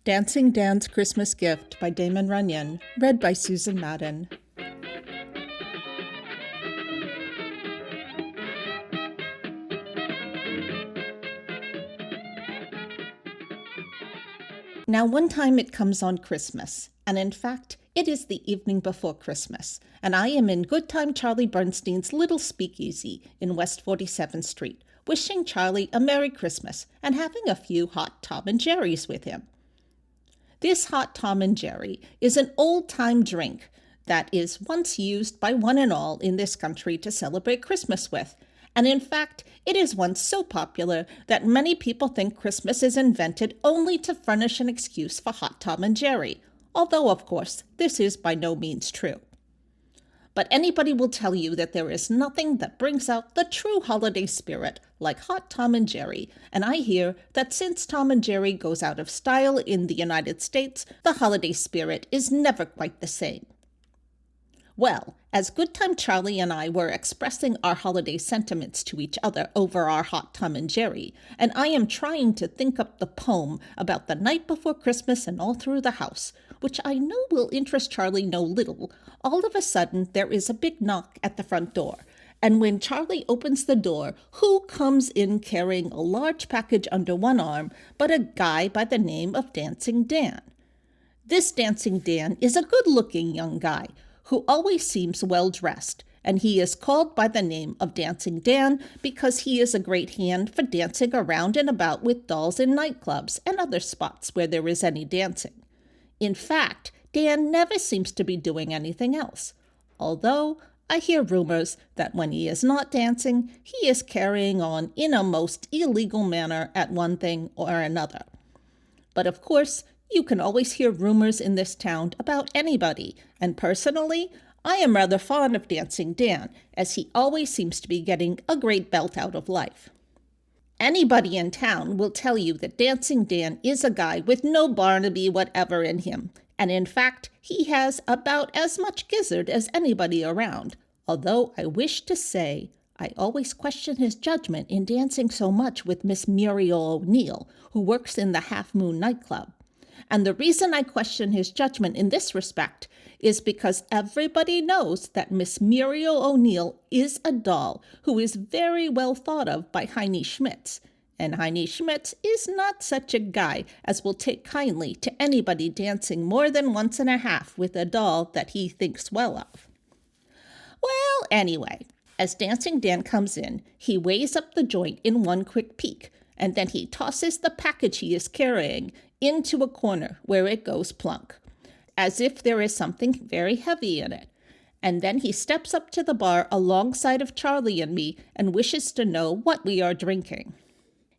Dancing Dan's Christmas Gift by Damon Runyon, read by Susan Madon. Now one time it comes on Christmas, and in fact, it is the evening before Christmas, and I am in Good Time Charlie Bernstein's little speakeasy in West 47th Street, wishing Charlie a Merry Christmas and having a few hot Tom and Jerry's with him. This hot Tom and Jerry is an old-time drink that is once used by one and all in this country to celebrate Christmas with. And in fact, it is once so popular that many people think Christmas is invented only to furnish an excuse for hot Tom and Jerry, although, of course, this is by no means true. But anybody will tell you that there is nothing that brings out the true holiday spirit like hot Tom and Jerry, and I hear that since Tom and Jerry goes out of style in the United States, the holiday spirit is never quite the same. Well, as Good Time Charlie and I were expressing our holiday sentiments to each other over our hot Tom and Jerry, and I am trying to think up the poem about the night before Christmas and all through the house, which I know will interest Charlie no little, all of a sudden there is a big knock at the front door. And when Charlie opens the door, who comes in carrying a large package under one arm but a guy by the name of Dancing Dan? This Dancing Dan is a good-looking young guy who always seems well-dressed, and he is called by the name of Dancing Dan because he is a great hand for dancing around and about with dolls in nightclubs and other spots where there is any dancing. In fact, Dan never seems to be doing anything else, although I hear rumors that when he is not dancing, he is carrying on in a most illegal manner at one thing or another. But of course, you can always hear rumors in this town about anybody, and personally, I am rather fond of Dancing Dan, as he always seems to be getting a great belt out of life. Anybody in town will tell you that Dancing Dan is a guy with no Barnaby whatever in him, and in fact, he has about as much gizzard as anybody around, although I wish to say I always question his judgment in dancing so much with Miss Muriel O'Neill, who works in the Half Moon nightclub. And the reason I question his judgment in this respect is because everybody knows that Miss Muriel O'Neill is a doll who is very well thought of by Heine Schmitz. And Heine Schmitz is not such a guy as will take kindly to anybody dancing more than once and a half with a doll that he thinks well of. Well, anyway, as Dancing Dan comes in, he weighs up the joint in one quick peek, and then he tosses the package he is carrying into a corner where it goes plunk, as if there is something very heavy in it. And then he steps up to the bar alongside of Charlie and me and wishes to know what we are drinking.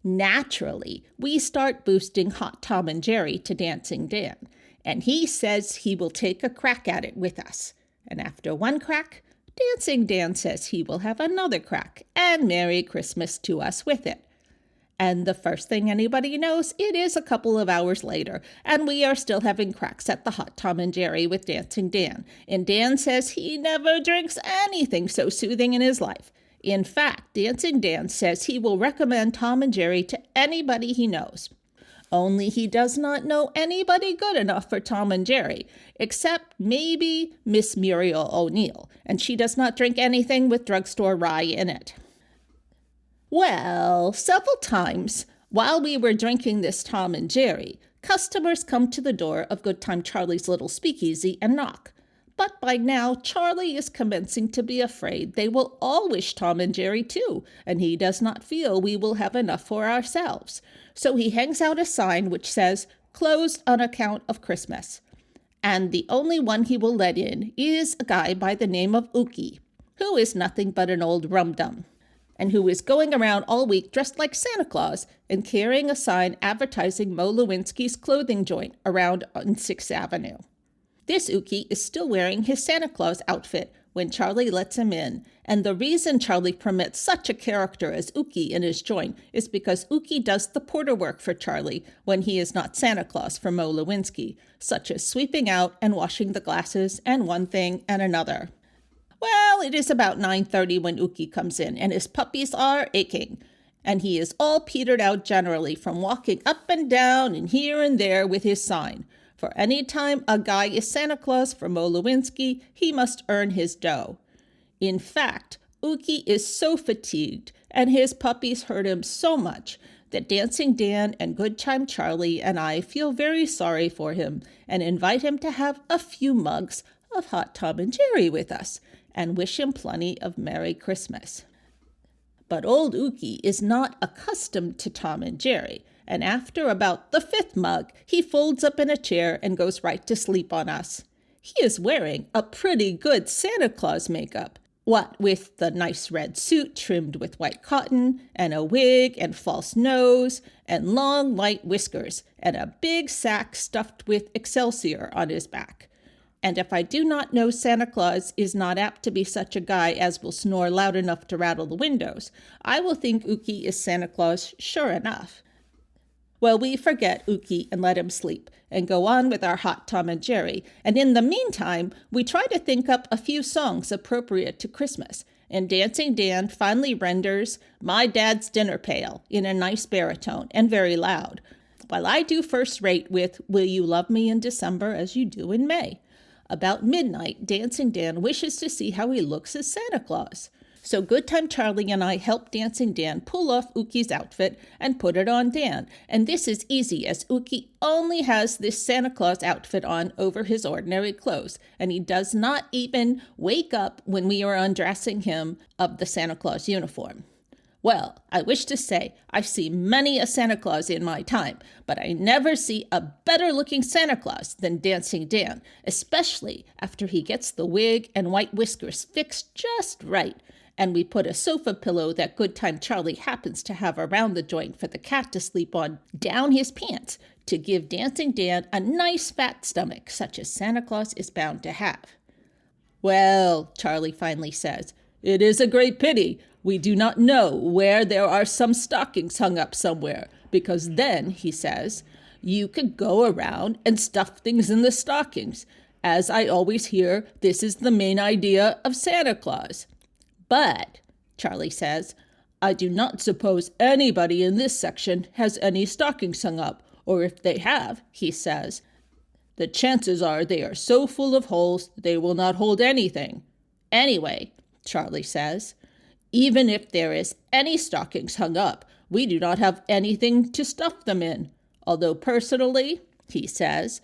Naturally, we start boosting hot Tom and Jerry to Dancing Dan, and he says he will take a crack at it with us. And after one crack, Dancing Dan says he will have another crack and Merry Christmas to us with it. And the first thing anybody knows, it is a couple of hours later, and we are still having cracks at the hot Tom and Jerry with Dancing Dan. And Dan says he never drinks anything so soothing in his life. In fact, Dancing Dan says he will recommend Tom and Jerry to anybody he knows. Only he does not know anybody good enough for Tom and Jerry, except maybe Miss Muriel O'Neill, and she does not drink anything with drugstore rye in it. Well, several times while we were drinking this Tom and Jerry, customers come to the door of Good Time Charlie's little speakeasy and knock. But by now, Charlie is commencing to be afraid they will all wish Tom and Jerry too, and he does not feel we will have enough for ourselves. So he hangs out a sign which says, "Closed on account of Christmas." And the only one he will let in is a guy by the name of Uki, who is nothing but an old rum-dum, and who is going around all week dressed like Santa Claus and carrying a sign advertising Mo Lewinsky's clothing joint around on 6th Avenue. This Uki is still wearing his Santa Claus outfit when Charlie lets him in, and the reason Charlie permits such a character as Uki in his joint is because Uki does the porter work for Charlie when he is not Santa Claus for Mo Lewinsky, such as sweeping out and washing the glasses and one thing and another. Well, it is about 9:30 when Uki comes in, and his puppies are aching. and he is all petered out generally from walking up and down and here and there with his sign. For any time a guy is Santa Claus for Mo Lewinsky, he must earn his dough. In fact, Uki is so fatigued, and his puppies hurt him so much, that Dancing Dan and Good Time Charlie and I feel very sorry for him and invite him to have a few mugs of hot Tom and Jerry with us, and wish him plenty of Merry Christmas. But old Uki is not accustomed to Tom and Jerry, and after about the 5th mug, he folds up in a chair and goes right to sleep on us. He is wearing a pretty good Santa Claus makeup, what with the nice red suit trimmed with white cotton, and a wig and false nose, and long white whiskers, and a big sack stuffed with excelsior on his back. And if I do not know Santa Claus is not apt to be such a guy as will snore loud enough to rattle the windows, I will think Uki is Santa Claus sure enough. Well, we forget Uki and let him sleep, and go on with our hot Tom and Jerry, and in the meantime, we try to think up a few songs appropriate to Christmas, and Dancing Dan finally renders My Dad's Dinner Pail in a nice baritone and very loud, while I do first rate with Will You Love Me in December as You Do in May. About midnight, Dancing Dan wishes to see how he looks as Santa Claus. So Good Time Charlie and I help Dancing Dan pull off Uki's outfit and put it on Dan. And this is easy, as Uki only has this Santa Claus outfit on over his ordinary clothes, and he does not even wake up when we are undressing him of the Santa Claus uniform. Well, I wish to say I've seen many a Santa Claus in my time, but I never see a better-looking Santa Claus than Dancing Dan, especially after he gets the wig and white whiskers fixed just right, and we put a sofa pillow that Good Time Charlie happens to have around the joint for the cat to sleep on down his pants to give Dancing Dan a nice fat stomach, such as Santa Claus is bound to have. Well, Charlie finally says, it is a great pity we do not know where there are some stockings hung up somewhere, because then, he says, you could go around and stuff things in the stockings. As I always hear, this is the main idea of Santa Claus. But, Charlie says, I do not suppose anybody in this section has any stockings hung up, or if they have, he says, the chances are they are so full of holes they will not hold anything. Anyway, Charlie says, even if there is any stockings hung up, we do not have anything to stuff them in. Although personally, he says,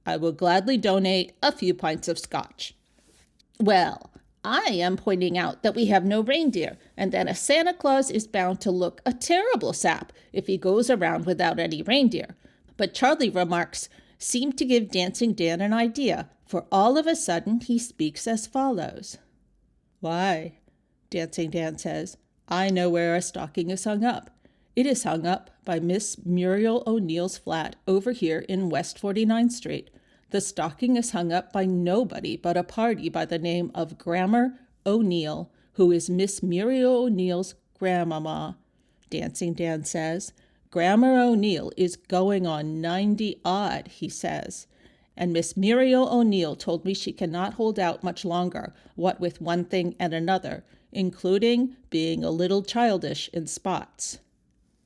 I will gladly donate a few pints of scotch. Well, I am pointing out that we have no reindeer, and that a Santa Claus is bound to look a terrible sap if he goes around without any reindeer. But Charlie remarks seem to give Dancing Dan an idea, for all of a sudden he speaks as follows. Why, Dancing Dan says, I know where a stocking is hung up. It is hung up by Miss Muriel O'Neill's flat over here in West 49th Street. The stocking is hung up by nobody but a party by the name of Grammar O'Neill, who is Miss Muriel O'Neill's grandmama. Dancing Dan says, Grammar O'Neill is going on 90-odd, he says. And Miss Muriel O'Neill told me she cannot hold out much longer, what with one thing and another, including being a little childish in spots.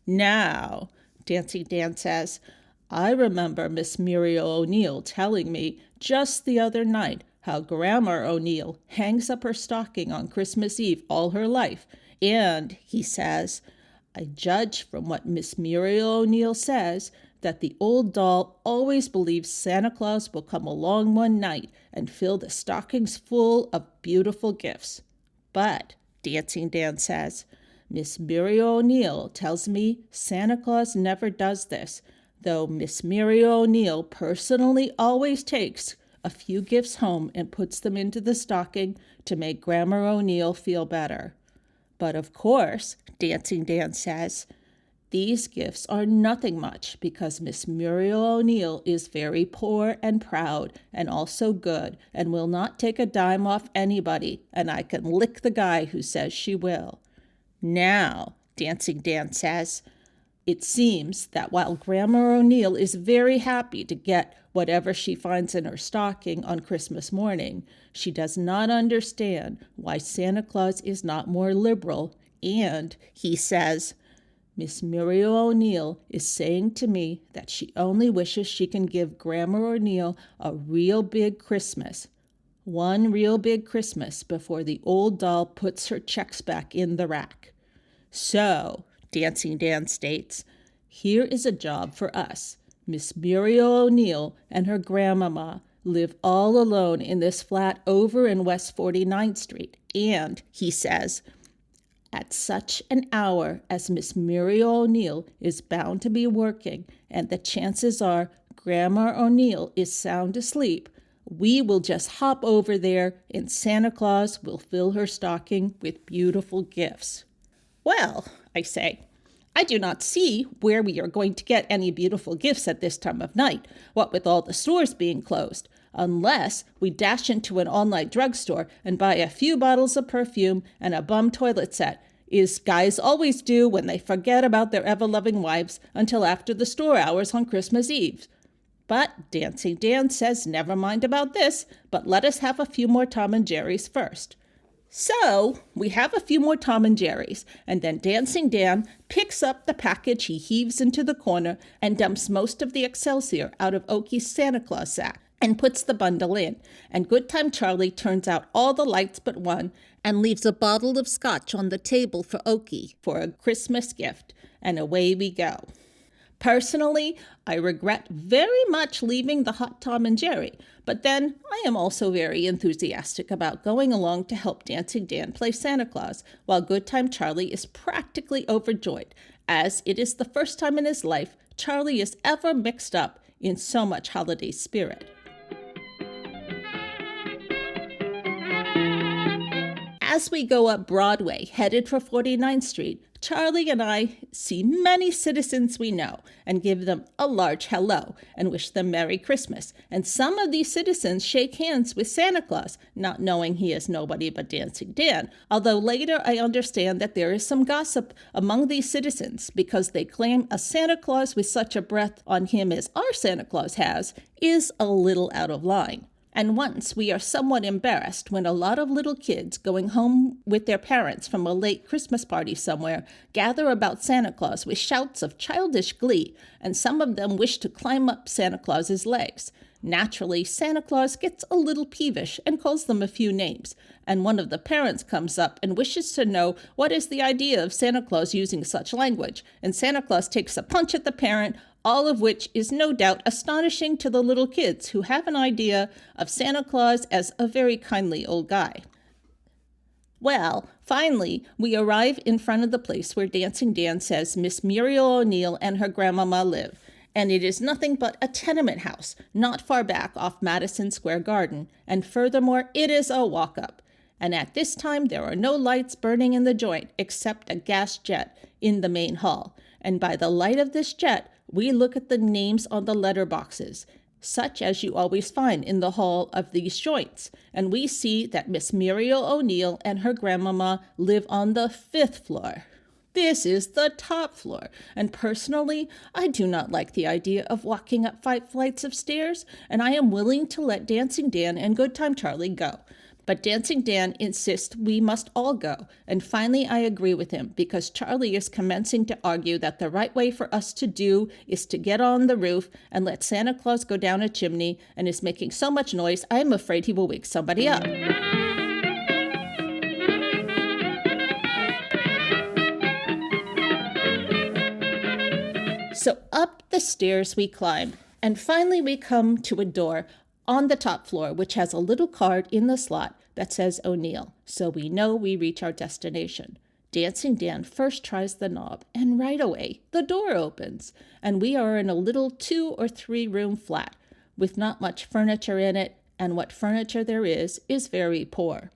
Now, Dancing Dan says, I remember Miss Muriel O'Neill telling me just the other night how Grammar O'Neill hangs up her stocking on Christmas Eve all her life, and, he says, I judge from what Miss Muriel O'Neill says that the old doll always believes Santa Claus will come along one night and fill the stockings full of beautiful gifts. But, Dancing Dan says, Miss Muriel O'Neill tells me Santa Claus never does this, though Miss Muriel O'Neill personally always takes a few gifts home and puts them into the stocking to make Grammar O'Neill feel better. But of course, Dancing Dan says, these gifts are nothing much because Miss Muriel O'Neill is very poor and proud and also good and will not take a dime off anybody, and I can lick the guy who says she will. Now, Dancing Dan says, it seems that while Grammar O'Neill is very happy to get whatever she finds in her stocking on Christmas morning, she does not understand why Santa Claus is not more liberal, and, he says, Miss Muriel O'Neill is saying to me that she only wishes she can give Grandma O'Neill a real big Christmas. One real big Christmas before the old doll puts her checks back in the rack. So, Dancing Dan states, here is a job for us. Miss Muriel O'Neill and her grandmama live all alone in this flat over in West 49th Street. And, he says, at such an hour as Miss Muriel O'Neill is bound to be working, and the chances are Grandma O'Neill is sound asleep, we will just hop over there and Santa Claus will fill her stocking with beautiful gifts. Well, I say, I do not see where we are going to get any beautiful gifts at this time of night, what with all the stores being closed, unless we dash into an all-night drugstore and buy a few bottles of perfume and a bum toilet set, as guys always do when they forget about their ever-loving wives until after the store hours on Christmas Eve. But Dancing Dan says never mind about this, but let us have a few more Tom and Jerry's first. So, we have a few more Tom and Jerry's, and then Dancing Dan picks up the package he heaves into the corner and dumps most of the Excelsior out of Oki's Santa Claus sack and puts the bundle in, and Good Time Charlie turns out all the lights but one and leaves a bottle of scotch on the table for Oki for a Christmas gift, and away we go. Personally, I regret very much leaving the hot Tom and Jerry, but then I am also very enthusiastic about going along to help Dancing Dan play Santa Claus, while Good Time Charlie is practically overjoyed, as it is the first time in his life Charlie is ever mixed up in so much holiday spirit. As we go up Broadway, headed for 49th Street, Charlie and I see many citizens we know and give them a large hello and wish them Merry Christmas. And some of these citizens shake hands with Santa Claus, not knowing he is nobody but Dancing Dan. Although later I understand that there is some gossip among these citizens because they claim a Santa Claus with such a breath on him as our Santa Claus has is a little out of line. And once we are somewhat embarrassed when a lot of little kids going home with their parents from a late Christmas party somewhere gather about Santa Claus with shouts of childish glee, and some of them wish to climb up Santa Claus's legs. Naturally, Santa Claus gets a little peevish and calls them a few names, and one of the parents comes up and wishes to know what is the idea of Santa Claus using such language, and Santa Claus takes a punch at the parent, all of which is no doubt astonishing to the little kids who have an idea of Santa Claus as a very kindly old guy. Well, finally, we arrive in front of the place where Dancing Dan says Miss Muriel O'Neill and her grandmama live, and it is nothing but a tenement house not far back off Madison Square Garden, and furthermore, it is a walk-up. And at this time, there are no lights burning in the joint except a gas jet in the main hall, and by the light of this jet, we look at the names on the letterboxes, such as you always find in the hall of these joints, and we see that Miss Muriel O'Neill and her grandmama live on the 5th floor. This is the top floor, and personally, I do not like the idea of walking up 5 flights of stairs, and I am willing to let Dancing Dan and Good Time Charlie go. But Dancing Dan insists we must all go, and finally I agree with him because Charlie is commencing to argue that the right way for us to do is to get on the roof and let Santa Claus go down a chimney, and is making so much noise I am afraid he will wake somebody up. So up the stairs we climb, and finally we come to a door on the top floor, which has a little card in the slot that says O'Neill, so we know we reach our destination. Dancing Dan first tries the knob, and right away the door opens, and we are in a little 2 or 3 room flat with not much furniture in it, and what furniture there is very poor.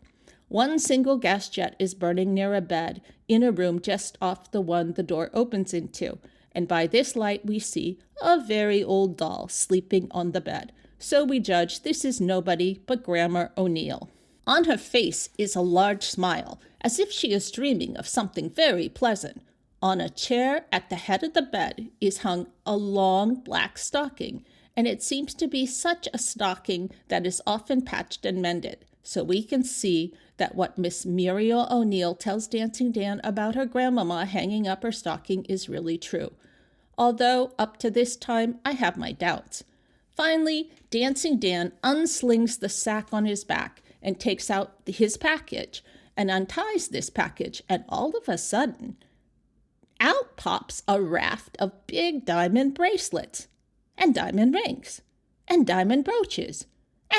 One single gas jet is burning near a bed in a room just off the one the door opens into, and by this light we see a very old doll sleeping on the bed. So we judge this is nobody but Grandma O'Neill. On her face is a large smile, as if she is dreaming of something very pleasant. On a chair at the head of the bed is hung a long black stocking, and it seems to be such a stocking that is often patched and mended. so we can see that what Miss Muriel O'Neill tells Dancing Dan about her grandmama hanging up her stocking is really true. Although, up to this time, I have my doubts. Finally, Dancing Dan unslings the sack on his back and takes out his package and unties this package, and all of a sudden, out pops a raft of big diamond bracelets, and diamond rings, and diamond brooches,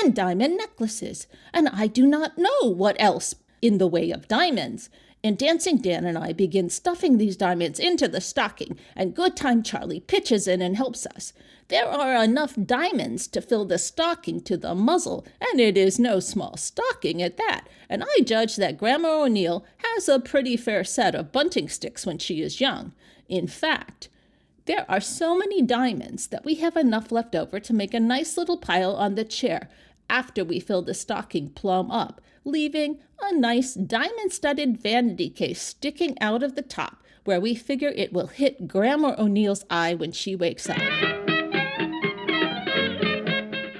and diamond necklaces, and I do not know what else in the way of diamonds. And Dancing Dan and I begin stuffing these diamonds into the stocking, and Good Time Charlie pitches in and helps us. There are enough diamonds to fill the stocking to the muzzle, and it is no small stocking at that, and I judge that Grandma O'Neill has a pretty fair set of bunting sticks when she is young. In fact, there are so many diamonds that we have enough left over to make a nice little pile on the chair after we fill the stocking plumb up, leaving a nice diamond-studded vanity case sticking out of the top, where we figure it will hit Grandma O'Neill's eye when she wakes up.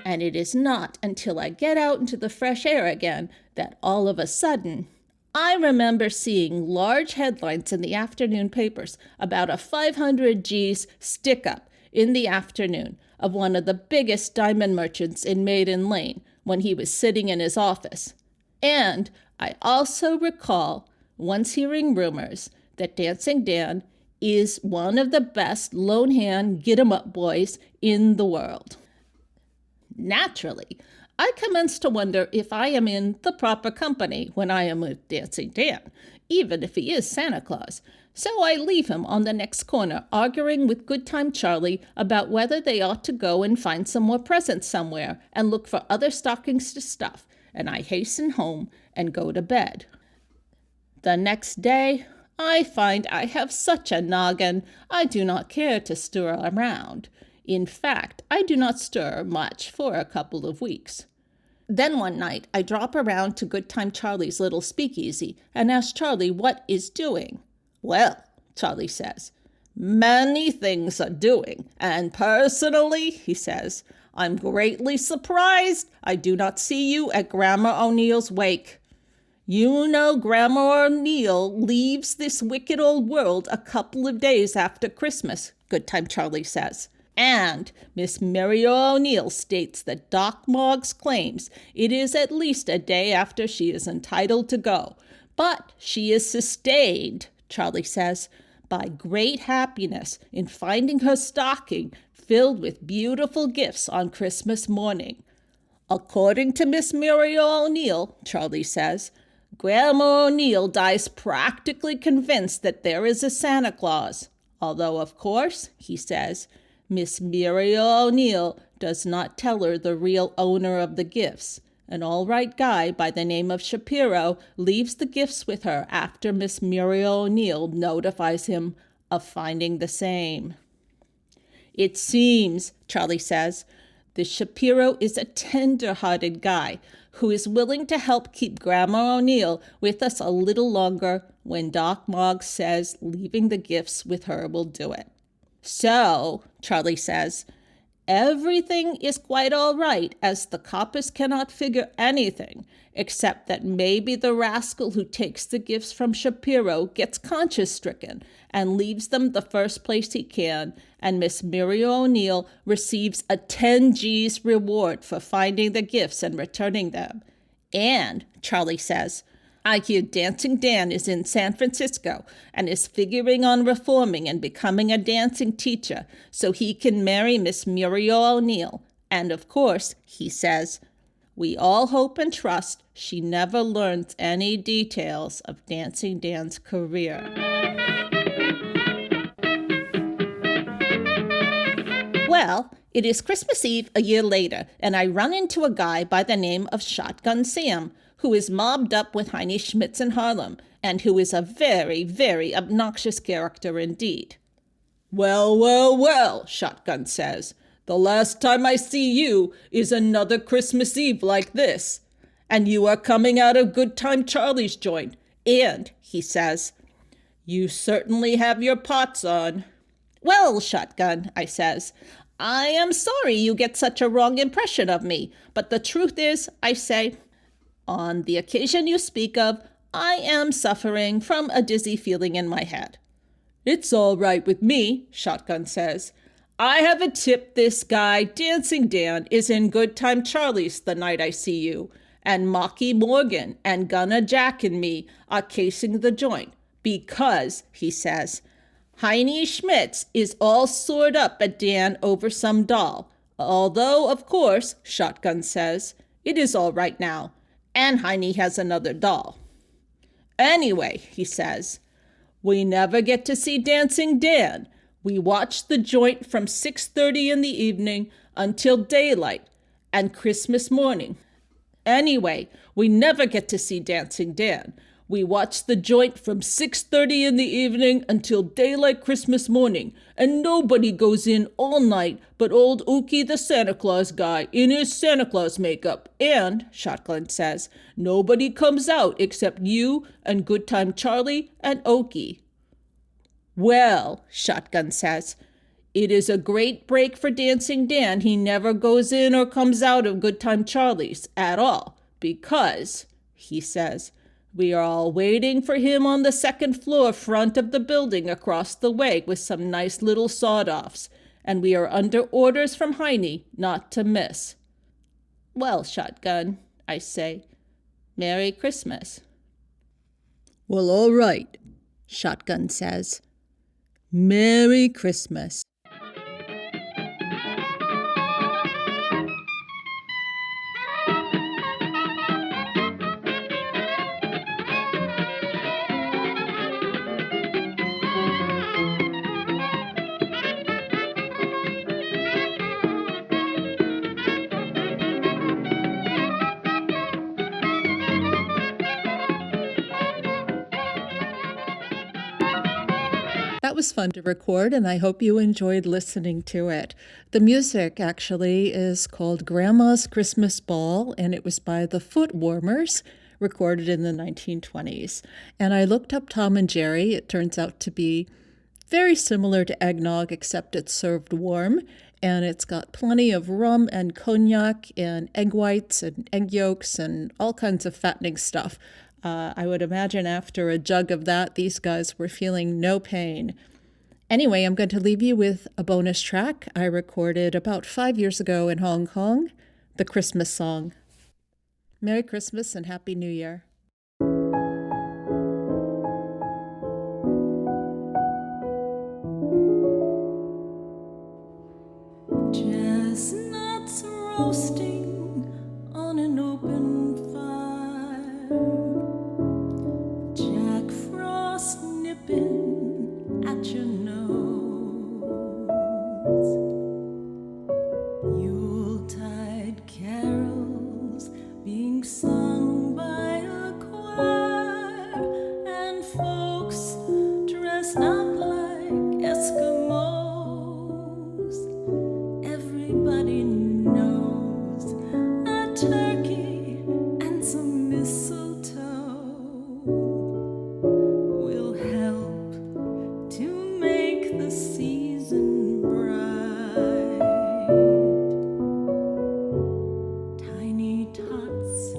And it is not until I get out into the fresh air again that all of a sudden, I remember seeing large headlines in the afternoon papers about a 500 G's stick-up in the afternoon of one of the biggest diamond merchants in Madon Lane when he was sitting in his office. And I also recall once hearing rumors that Dancing Dan is one of the best lone hand get-em-up boys in the world. Naturally, I commence to wonder if I am in the proper company when I am with Dancing Dan, even if he is Santa Claus. So I leave him on the next corner arguing with Good Time Charlie about whether they ought to go and find some more presents somewhere and look for other stockings to stuff, and I hasten home and go to bed. The next day, I find I have such a noggin, I do not care to stir around. In fact, I do not stir much for a couple of weeks. Then one night, I drop around to Good Time Charlie's little speakeasy and ask Charlie what is doing. Well, Charlie says, many things are doing, and personally, he says, I'm greatly surprised I do not see you at Grandma O'Neill's wake. You know Grandma O'Neill leaves this wicked old world a couple of days after Christmas, Good Time Charlie says. And Miss Muriel O'Neill states that Doc Moggs claims it is at least a day after she is entitled to go. But she is sustained, Charlie says, by great happiness in finding her stocking filled with beautiful gifts on Christmas morning. According to Miss Muriel O'Neill, Charlie says, Grandma O'Neill dies practically convinced that there is a Santa Claus, although, of course, he says, Miss Muriel O'Neill does not tell her the real owner of the gifts. An all-right guy by the name of Shapiro leaves the gifts with her after Miss Muriel O'Neill notifies him of finding the same. It seems, Charlie says, the Shapiro is a tender-hearted guy who is willing to help keep Grandma O'Neill with us a little longer when Doc Moggs says leaving the gifts with her will do it. So, Charlie says, everything is quite all right, as the coppers cannot figure anything, except that maybe the rascal who takes the gifts from Shapiro gets conscience-stricken and leaves them the first place he can, and Miss Muriel O'Neill receives a 10 G's reward for finding the gifts and returning them. And, Charlie says, I hear Dancing Dan is in San Francisco and is figuring on reforming and becoming a dancing teacher so he can marry Miss Muriel O'Neill. And of course, he says, we all hope and trust she never learns any details of Dancing Dan's career. Well, it is Christmas Eve a year later, and I run into a guy by the name of Shotgun Sam, who is mobbed up with Heine Schmitz in Harlem, and who is a very, very obnoxious character indeed. Well, well, well, Shotgun says, the last time I see you is another Christmas Eve like this. And you are coming out of Good Time Charlie's joint. And, he says, you certainly have your pots on. Well, Shotgun, I says, I am sorry you get such a wrong impression of me, but the truth is, I say, On the occasion you speak of, I am suffering from a dizzy feeling in my head. It's all right with me, Shotgun says. I have a tip this guy, Dancing Dan, is in Good Time Charlie's the night I see you, and Mocky Morgan and Gunna Jack and me are casing the joint because, he says, Heine Schmitz is all sored up at Dan over some doll. Although, of course, Shotgun says, it is all right now, and Heine has another doll. Anyway, he says, we never get to see Dancing Dan. We watch the joint from 6:30 in the evening until daylight and Christmas morning. Anyway, we never get to see Dancing Dan. We watch the joint from 6:30 in the evening until daylight Christmas morning, and nobody goes in all night but old Ookie the Santa Claus guy in his Santa Claus makeup. And, Shotgun says, nobody comes out except you and Good Time Charlie and Okie. Well, Shotgun says, it is a great break for Dancing Dan. He never goes in or comes out of Good Time Charlie's at all because, he says, we are all waiting for him on the second floor front of the building across the way with some nice little sawed-offs, and we are under orders from Heine not to miss. Well, Shotgun, I say, Merry Christmas. Well, all right, Shotgun says. Merry Christmas. That was fun to record, and I hope you enjoyed listening to it. The music actually is called Grandma's Christmas Ball, and it was by the Foot Warmers, recorded in the 1920s. And I looked up Tom and Jerry. It turns out to be very similar to eggnog, except it's served warm, and it's got plenty of rum and cognac and egg whites and egg yolks and all kinds of fattening stuff. I would imagine after a jug of that, these guys were feeling no pain. Anyway, I'm going to leave you with a bonus track I recorded about 5 years ago in Hong Kong, the Christmas song. Merry Christmas and Happy New Year. Chestnuts roasting on an open fire. Jack Frost nipping at your nose. Yuletide carols being sung by a choir, and folks dressed up like Eskimos. Everybody knows a turkey and some mistletoe will help to make the season bright. Tiny tots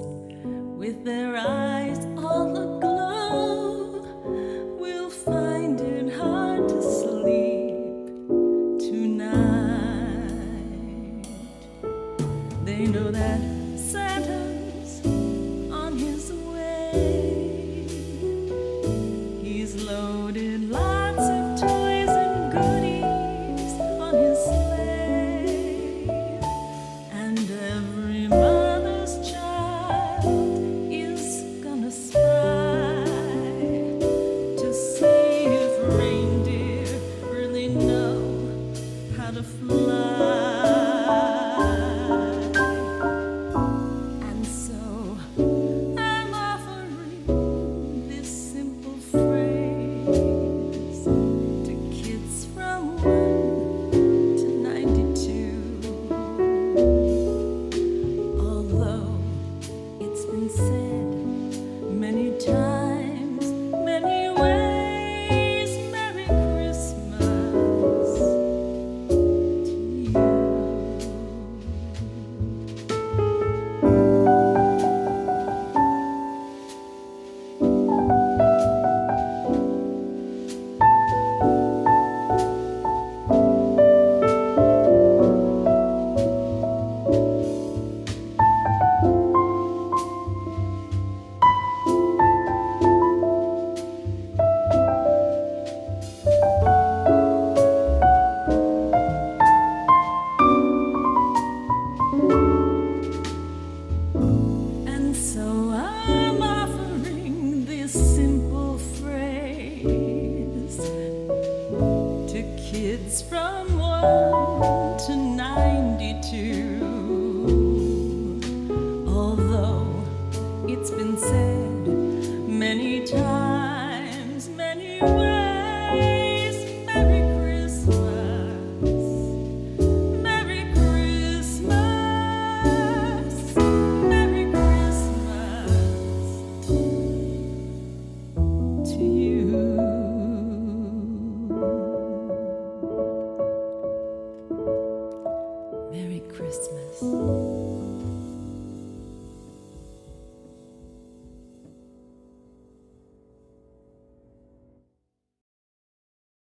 with their eyes all aglow will find it hard to sleep tonight. They know that Santa's on his way. He's loaded lots of toys and goodies on his sleigh, and every